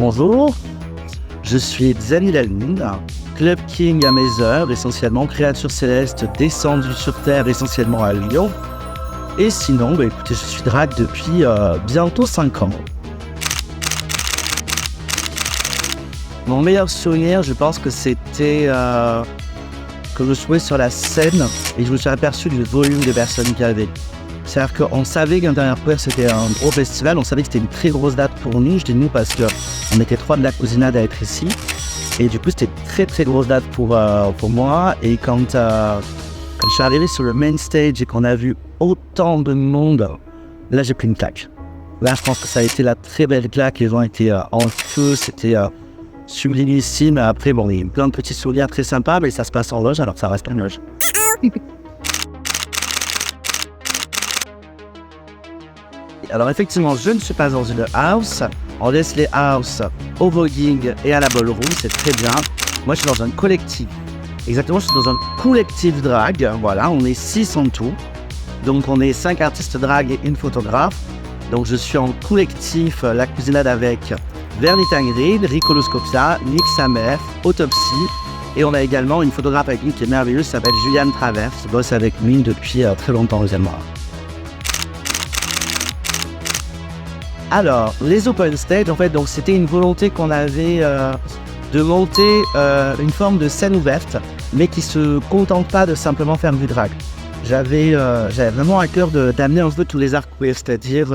Bonjour, je suis Xani Lalmine, Club King à mes heures, essentiellement créature céleste descendue sur Terre, essentiellement à Lyon. Et sinon, écoutez, je suis drague depuis bientôt 5 ans. Mon meilleur souvenir, je pense que c'était que je jouais sur la scène et je me suis aperçu du volume de personnes qu'il y avait. C'est-à-dire qu'on savait qu'Intérieur Queer c'était un gros festival, on savait que c'était une très grosse date pour nous. Je dis nous parce qu'on était 3 de la cousinade à être ici. Et du coup c'était une très très grosse date pour moi. Et quand je suis arrivé sur le main stage et qu'on a vu autant de monde, là j'ai pris une claque. Là je pense que ça a été la très belle claque, les gens étaient en feu, c'était sublimissime. Après bon, il y a eu plein de petits souvenirs très sympas, mais ça se passe en loge alors ça reste en loge. Alors effectivement, je ne suis pas dans une house. On laisse les houses au voguing et à la ballroom, c'est très bien. Moi, je suis dans un collectif. Exactement, je suis dans un collectif drague. Voilà, on est 6 en tout. Donc, on est 5 artistes drague et une photographe. Donc, je suis en collectif La Cousinade avec Vernit Ingrid, Ricoloscopia, Nick Samer, Autopsie. Et on a également une photographe avec nous qui est merveilleuse, qui s'appelle Juliane Travers. Je bosse avec lui depuis très longtemps, deuxièmement. Alors, les open stage, en fait, donc c'était une volonté qu'on avait de monter une forme de scène ouverte, mais qui se contente pas de simplement faire du drag. J'avais vraiment à cœur d'amener un peu tous les arts queer, c'est-à-dire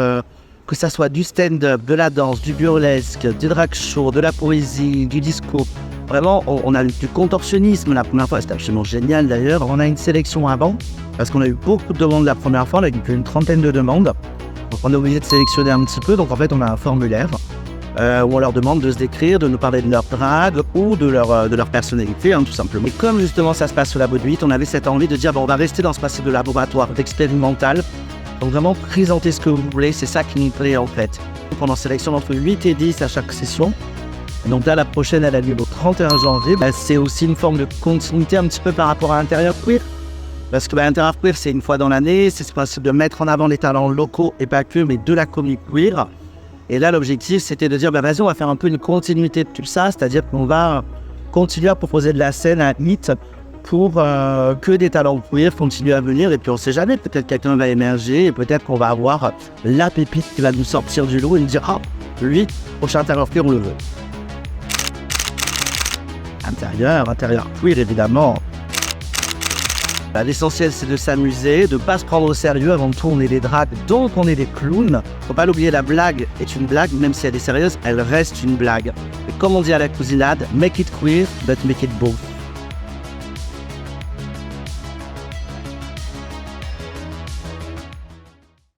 que ça soit du stand-up, de la danse, du burlesque, du drag show, de la poésie, du disco. Vraiment, on a du contorsionnisme la première fois, c'était absolument génial d'ailleurs. On a une sélection avant, parce qu'on a eu beaucoup de demandes la première fois, on a eu une trentaine de demandes. Donc on est obligé de sélectionner un petit peu, donc en fait on a un formulaire où on leur demande de se décrire, de nous parler de leur drague ou de leur personnalité, tout simplement. Et comme justement ça se passe sur la Baudouite, on avait cette envie de dire on va rester dans ce passé de laboratoire, d'expérimental. Donc vraiment présenter ce que vous voulez, c'est ça qui nous plaît en fait. Donc on en sélectionne entre 8 et 10 à chaque session. Et donc là la prochaine elle a lieu le 31 janvier. C'est aussi une forme de continuité un petit peu par rapport à Intérieur Queer. Parce que Intérieur Queer, c'est une fois dans l'année, c'est possible de mettre en avant les talents locaux et pas que, mais de la communauté queer. Et là, l'objectif, c'était de dire, vas-y, on va faire un peu une continuité de tout ça, c'est-à-dire qu'on va continuer à proposer de la scène à NIT pour que des talents queer continuent à venir. Et puis, on ne sait jamais, peut-être quelqu'un va émerger et peut-être qu'on va avoir la pépite qui va nous sortir du lot et nous dire, ah, lui, prochain Intérieur Queer, on le veut. Intérieur Queer, évidemment. L'essentiel, c'est de s'amuser, de ne pas se prendre au sérieux. Avant tout, on est des dragues, donc on est des clowns. Faut pas l'oublier, la blague est une blague, même si elle est sérieuse, elle reste une blague. Et comme on dit à la cousinade, make it queer, but make it both.